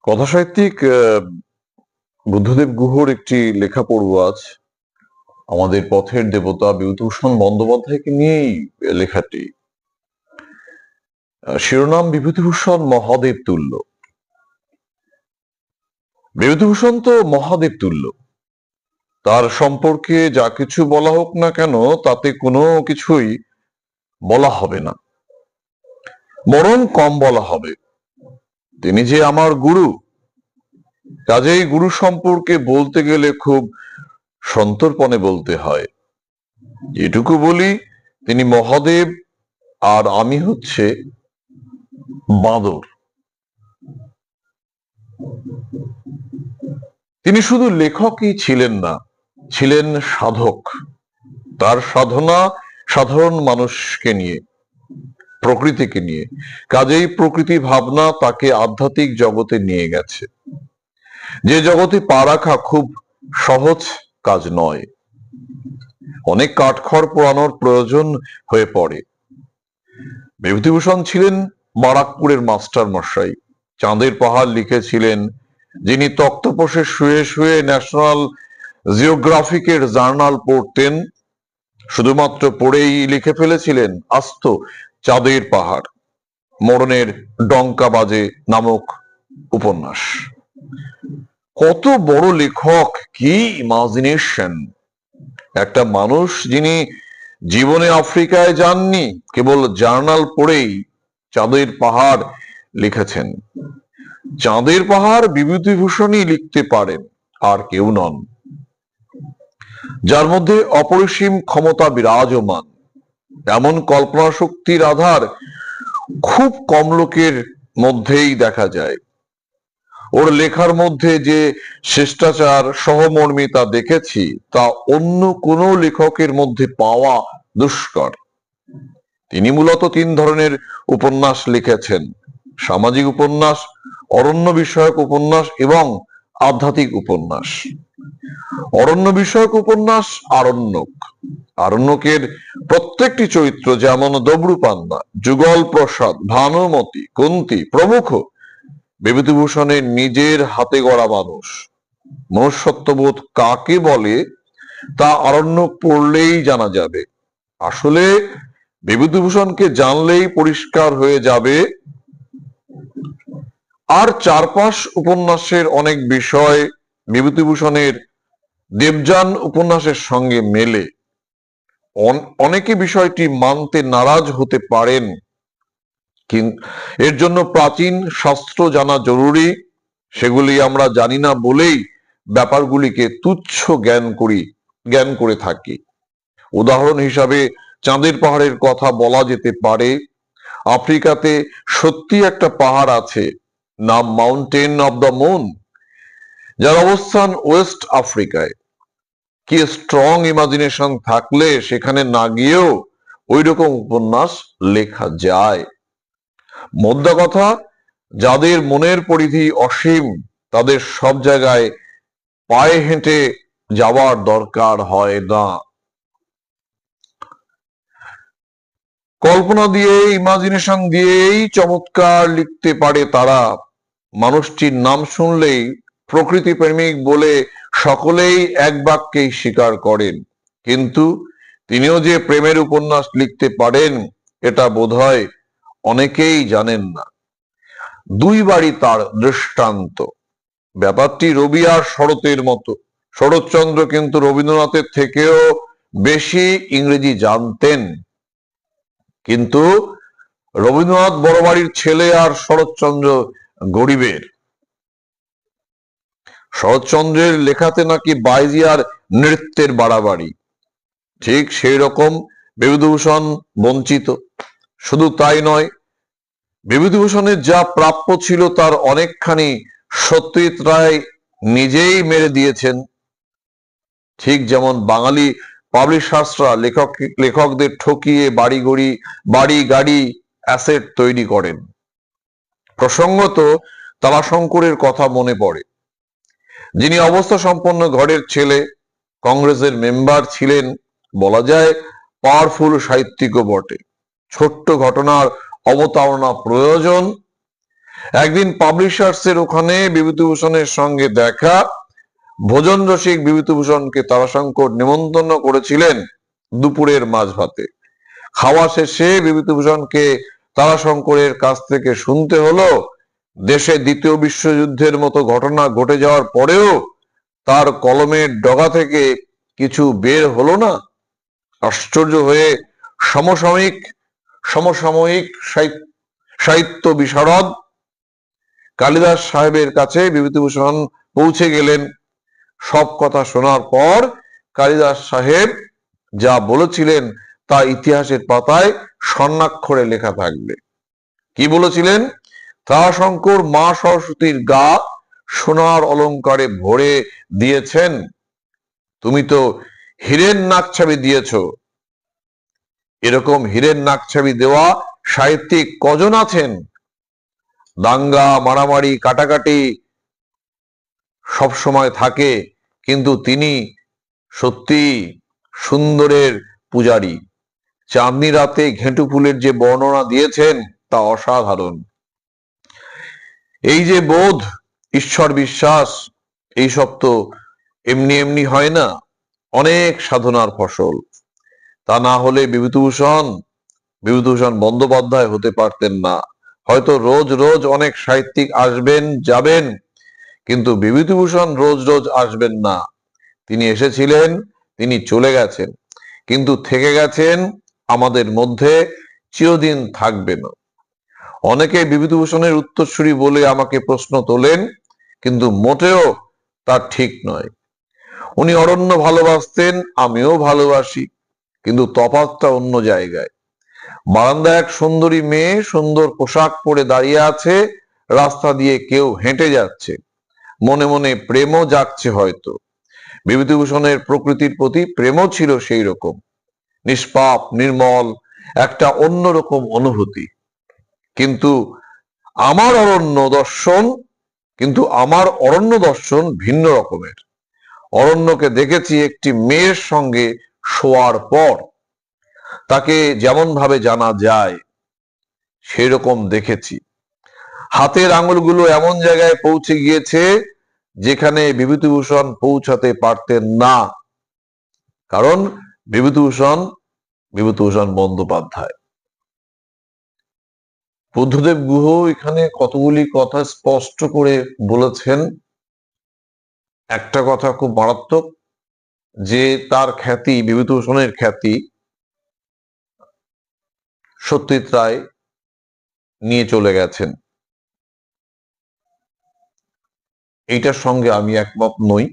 কথাসাহিত্যিক বুদ্ধদেব গুহর একটি লেখা পড়ব আজ। আমাদের পথের দেবতা বিভূতিভূষণ বন্দ্যোপাধ্যায়কে নিয়েই লেখাটি। শিরোনাম বিভূতিভূষণ মহাদেব তুল্য। বিভূতিভূষণ তো মহাদেব তুল্য। তার সম্পর্কে যা কিছু বলা হোক না কেন তাতে কোনো কিছুই বলা হবে না, বরং কম বলা হবে। তিনি যে আমার গুরু, কাজেই গুরু সম্পর্কে বলতে গেলে খুব সন্তর্পণে বলতে হয়। এটুকু বলি, তিনি মহাদেব আর আমি হচ্ছে বাঁদর। তিনি শুধু লেখকই ছিলেন না, ছিলেন সাধক। তার সাধনা সাধারণ মানুষকে নিয়ে, প্রকৃতিকে নিয়ে। কাজেই প্রকৃতি ভাবনা তাকে আধ্যাত্মিক জগতে নিয়ে গেছে, যে জগতে পা রাখা খুব সহজ কাজ নয়। অনেক কাঠখড় পোড়ানোর প্রয়োজন হয়ে পড়ে। বিভূতিভূষণ ছিলেন বারাকপুরের মাস্টার মশাই। চাঁদের পাহাড় লিখেছিলেন যিনি তক্তপোষে শুয়ে শুয়ে ন্যাশনাল জিওগ্রাফিকের জার্নাল পড়তেন। শুধুমাত্র পড়েই লিখে ফেলেছিলেন আস্ত চাঁদের পাহাড়, মরণের ডঙ্কা বাজে নামক উপন্যাস। কত বড় লেখক, কি ইমাজিনেশন! একটা মানুষ যিনি জীবনে আফ্রিকায় যাননি, কেবল জার্নাল পড়েই চাঁদের পাহাড় লিখেছেন। চাঁদের পাহাড় বিভূতিভূষণই লিখতে পারেন, আর কেউ নন। যার মধ্যে অপরিসীম ক্ষমতা বিরাজমান, এমন কল্পনা শক্তির আধার খুব কম লোকের মধ্যেই দেখা যায়। ওর লেখার মধ্যে যে শিষ্টাচার, সহমর্মিতা দেখেছি তা অন্য কোনো লেখকের মধ্যে পাওয়া দুষ্কর। তিনি মূলত তিন ধরনের উপন্যাস লিখেছেন: সামাজিক উপন্যাস, অরণ্য বিষয়ক উপন্যাস এবং আধ্যাত্মিক উপন্যাস। অরণ্য বিষয়ক উপন্যাস আরণ্যক। আরণ্যকের প্রত্যেকটি চরিত্র, যেমন দবরুপান্না, যুগল প্রসাদ, ভানুমতি, কুন্তী প্রমুখ, বিভূতিভূষণের নিজের হাতে গড়া মানুষ। মনুষ্যত্ববোধ কাকে বলে তা আরণ্যক পড়লেই জানা যাবে। আসলে বিভূতিভূষণকে জানলেই পরিষ্কার হয়ে যাবে। আর চারপাশ উপন্যাসের অনেক বিষয় বিভূতিভূষণের দেবযান উপন্যাসের সঙ্গে মেলে। অনেকে বিষয়টি মানতে নারাজ হতে পারেন, এর জন্য প্রাচীন শাস্ত্র জানা জরুরি। সেগুলি আমরা জানি না বলেই ব্যাপারগুলিকে তুচ্ছ জ্ঞান করে থাকি। উদাহরণ হিসাবে চাঁদের পাহাড়ের কথা বলা যেতে পারে। আফ্রিকাতে সত্যি একটা পাহাড় আছে, নাম মাউন্টেন অব দ্য মুন, যার অবস্থান ওয়েস্ট আফ্রিকায়। কি স্ট্রং ইমাজিনেশন থাকলে সেখানে না গিয়েও ওই রকম উপন্যাস লেখা যায়। মোদ্দা কথা, যাদের মনের পরিধি অসীম তাদের সব জায়গায় পায়ে হেঁটে যাওয়ার দরকার হয় না। কল্পনা দিয়ে, ইমাজিনেশন দিয়েই চমৎকার লিখতে পারে তারা। মানুষটির নাম শুনলেই প্রকৃতি প্রেমিক বলে সকলেই এক বাক্যেই স্বীকার করেন। কিন্তু তিনিও যে প্রেমের উপন্যাস লিখতে পারেন এটা বোধহয় অনেকেই জানেন না। দুইবারই তার দৃষ্টান্ত। ব্যাপারটি রবি আর শরতের মতো। শরৎচন্দ্র কিন্তু রবীন্দ্রনাথের থেকেও বেশি ইংরেজি জানতেন, কিন্তু রবীন্দ্রনাথ বড় বাড়ির ছেলে আর শরৎচন্দ্র গরিবের। শরৎচন্দ্রের লেখাতে নাকি বাইজি আর নৃত্যের বাড়াবাড়ি, ঠিক সেই রকম বিভূতিভূষণ বঞ্চিত। শুধু তাই নয়, বিভূতিভূষণের যা প্রাপ্য ছিল তার অনেকখানি সত্যজিৎ রায় নিজেই মেরে দিয়েছেন। ঠিক যেমন বাঙালি পাবলিশার্সরা লেখকদের ঠকিয়ে বাড়ি গাড়ি অ্যাসেট তৈরি করেন। প্রসঙ্গত তারাশঙ্করের কথা মনে পড়ে, যিনি অবস্থা সম্পন্ন ঘরের ছেলে, কংগ্রেসের মেম্বার ছিলেন, বলা যায় পাওয়ারফুল সাহিত্যিকও বটে। ছোট্ট ঘটনার অবতারণা প্রয়োজন, একদিন পাবলিশার্স এর ওখানে বিভূতিভূষণের সঙ্গে দেখা। ভোজন রসিক বিভূতিভূষণকে তারাশঙ্কর নিমন্ত্রণ করেছিলেন দুপুরের মাঝ ভাতে। খাওয়া শেষে বিভূতিভূষণকে তারাশঙ্করের কাছ থেকে শুনতে হলো, দেশে দ্বিতীয় বিশ্বযুদ্ধের মতো ঘটনা ঘটে যাওয়ার পরেও তার কলমের ডগা থেকে কিছু বের হলো না। আশ্চর্য হয়ে সমসাময়িক সমসাময়িক সাহিত্য বিশারদ কালিদাস সাহেবের কাছে বিভূতিভূষণ পৌঁছে গেলেন। সব কথা শোনার পর কালিদাস সাহেব যা বলেছিলেন তা ইতিহাসের পাতায় স্বর্ণাক্ষরে লেখা থাকবে। কি বলেছিলেন? তারাশঙ্কর মা সরস্বতীর গা সোনার অলংকারে ভরে দিয়েছেন, তুমি তো হীরের নাকছাবি দিয়েছ। এরকম হীরের নাকছাবি দেওয়া সাহিত্যিক কজন আছেন? দাঙ্গা মারামারি কাটাকাটি সব সময় থাকে, কিন্তু তিনি সত্যি সুন্দরের পূজারী। চাঁদনি রাতে ঘেঁটু ফুলের যে বর্ণনা দিয়েছেন তা অসাধারণ। এই যে বোধ, ঈশ্বর বিশ্বাস, এইসব তো এমনি এমনি হয় না, অনেক সাধনার ফসল। তা না হলে বিভূতিভূষণ বন্দ্যোপাধ্যায় হতে পারতেন না। হয়তো রোজ রোজ অনেক সাহিত্যিক আসবেন যাবেন, কিন্তু বিভূতিভূষণ রোজ রোজ আসবেন না। তিনি এসেছিলেন, তিনি চলে গেছেন, কিন্তু থেকে গেছেন আমাদের মধ্যে, চিরদিন থাকবেন। অনেকে বিভূতিভূষণের উত্তরসূরি বলে আমাকে প্রশ্ন তোলেন, কিন্তু মোটেও তা ঠিক নয়। উনি অরণ্য ভালোবাসতেন, আমিও ভালোবাসি, কিন্তু তফাৎটা অন্য জায়গায়। বারান্দায় এক সুন্দরী মেয়ে সুন্দর পোশাক পরে দাঁড়িয়ে আছে, রাস্তা দিয়ে কেউ হেঁটে যাচ্ছে, মনে মনে প্রেমও জাগছে হয়তো। বিভূতিভূষণের প্রকৃতির প্রতি প্রেমও ছিল সেই রকম, নিষ্পাপ নির্মল, একটা অন্যরকম অনুভূতি। কিন্তু আমার আমার অরণ্য দর্শন ভিন্ন রকমের। অরণ্যকে দেখেছি একটি মেয়ের সঙ্গে শোয়ার পর, তাকে যেমন ভাবে জানা যায় সেই রকম দেখেছি। হাতের আঙুলগুলো এমন জায়গায় পৌঁছে গিয়েছে যেখানে বিভূতিভূষণ পৌঁছাতে পারতেন না, কারণ বিভূতিভূষণ বন্দ্যোপাধ্যায়। বুদ্ধদেব গুহ এখানে কতগুলি কথা স্পষ্ট করে বলেছেন। একটা কথা খুব মারাত্মক, যে তার খ্যাতি, বিভূতিভূষণের খ্যাতি সত্যজিৎ রায় নিয়ে চলে গেছেন। এইটার সঙ্গে আমি একমত নই।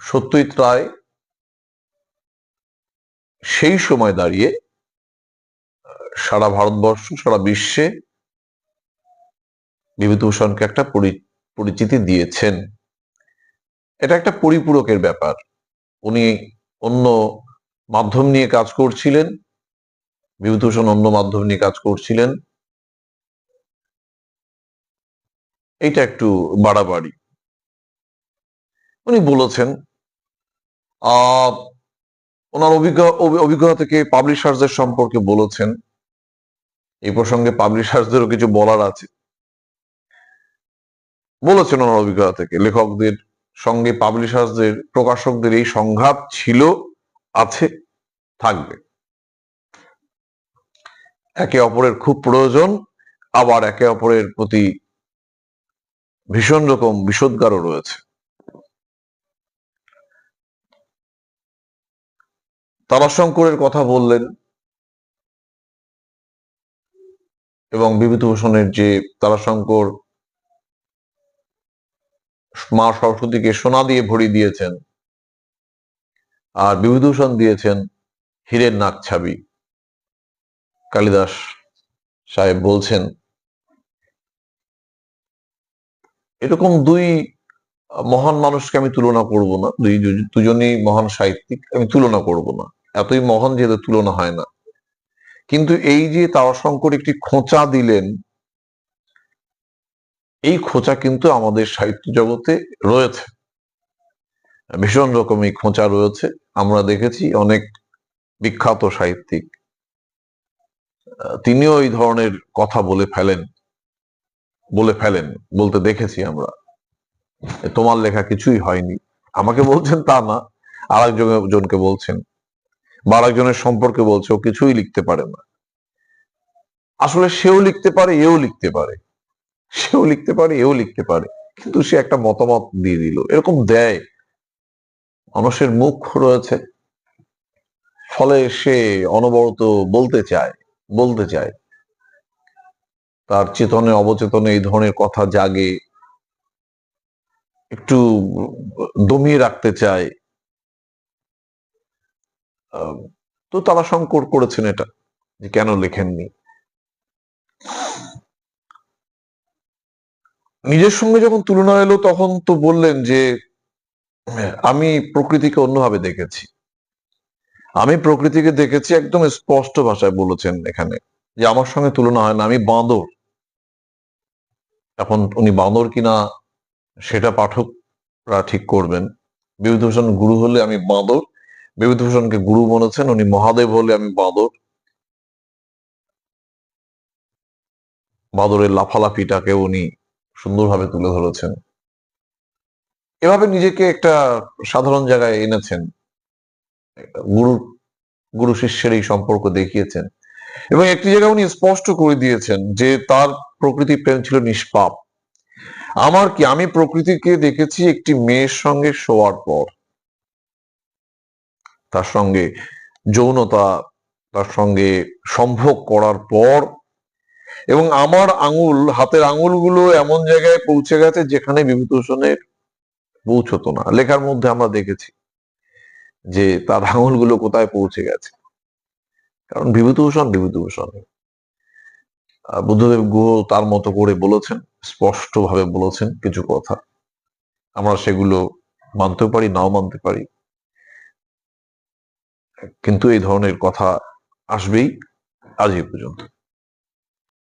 সত্যজিৎ রায় সেই সময় দাঁড়িয়ে সারা ভারতবর্ষ, সারা বিশ্বে বিভূতিভূষণকে একটা পরিচিতি দিয়েছেন। এটা একটা পরিপূরকের ব্যাপার। উনি অন্য মাধ্যম নিয়ে কাজ করছিলেন, বিভূতিভূষণ অন্য মাধ্যম নিয়ে কাজ করছিলেন, এইটা একটু বাড়াবাড়ি। উনি বলেছেন, ওনার অভিজ্ঞতা থেকে পাবলিশার্সদের সম্পর্কে বলেছেন। এই প্রসঙ্গে পাবলিশার্সদেরও কিছু বলার আছে। বলেছেন ওনার অভিজ্ঞতা থেকে, লেখকদের সঙ্গে পাবলিশার্সদের, প্রকাশকদের এই সংঘাত ছিল, আছে, থাকবে। একে অপরের খুব প্রয়োজন, আবার একে অপরের প্রতি ভীষণ রকম বিষোদ্গারও রয়েছে। তারাশঙ্করের কথা বললেন এবং বিভূতিভূষণের যে তারাশঙ্কর মা সরস্বতীকে সোনা দিয়ে ভরি দিয়েছেন, আর বিভূতিভূষণ দিয়েছেন হীরের নাকছাবি। কালিদাস সাহেব বলছেন, এরকম দুই মহান মানুষকে আমি তুলনা করব না, দুজনই মহান সাহিত্যিক, আমি তুলনা করব না, এতই মহান যেহেতু তুলনা হয় না। কিন্তু এই যে তারাশঙ্কর একটি খোঁচা দিলেন, এই খোঁচা কিন্তু আমাদের সাহিত্য জগতে রয়েছে, ভীষণ রকম এই খোঁচা রয়েছে। আমরা দেখেছি অনেক বিখ্যাত সাহিত্যিক তিনিও এই ধরনের কথা বলে ফেলেন, বলতে দেখেছি আমরা, তোমার লেখা কিছুই হয়নি। আমাকে বলছেন তা না, আরেকজনকে বলছেন বা আরেকজনের সম্পর্কে বলছে ও কিছুই লিখতে পারে না। আসলে সেও লিখতে পারে, এও লিখতে পারে, সেও লিখতে পারে, এও লিখতে পারে, কিন্তু সে একটা মতামত দিয়ে দিল, এরকম দেয়। মানুষের মুখ রয়েছে, ফলে সে অনবরত বলতে চায়, তার চেতনে অবচেতনে এই ধরনের কথা জাগে, একটু দমিয়ে রাখতে চায়। আহ, তো তারা সংকট করেছেন এটা, যে কেন লেখেননি। নিজের সঙ্গে যখন তুলনা এলো তখন তো বললেন যে আমি প্রকৃতিকে অন্যভাবে দেখেছি, একদম স্পষ্ট ভাষায় বলেছেন এখানে, যে আমার সঙ্গে তুলনা হয় না, আমি বাঁদর। এখন উনি বাঁদর কিনা সেটা পাঠকরা ঠিক করবেন। বিভূতিভূষণ গুরু হলে আমি বাঁদর, বিভূতিভূষণকে গুরু বলেছেন, উনি মহাদেব হলে আমি বাঁদর। বাঁদরের লাফালাফিটাকে উনি সুন্দরভাবে তুলে ধরেছেন, এভাবে নিজেকে একটা সাধারণ জায়গায় এনেছেন, গুরু গুরু শিষ্যের এই সম্পর্ক দেখিয়েছেন। এবং একটি জায়গায় উনি স্পষ্ট করে দিয়েছেন যে তার প্রকৃতি প্রেম ছিল নিষ্পাপ। আমার কি, আমি প্রকৃতিকে দেখেছি একটি মেয়ের সঙ্গে শোয়ার পর, তার সঙ্গে যৌনতা, তার সঙ্গে সম্ভোগ করার পর, এবং আমার হাতের আঙুলগুলো এমন জায়গায় পৌঁছে গেছে যেখানে বিভূতিভূষণের পৌঁছতো না। লেখার মধ্যে আমরা দেখেছি যে তার আঙুলগুলো কোথায় পৌঁছে গেছে, কারণ বিভূতিভূষণ বুদ্ধদেব গুহ তার মতো করে বলেছেন, স্পষ্ট ভাবে বলেছেন কিছু কথা, আমরা সেগুলো মানতেও পারি, নাও মানতে পারি, কিন্তু এই ধরনের কথা আসবেই। আজ এই পর্যন্ত।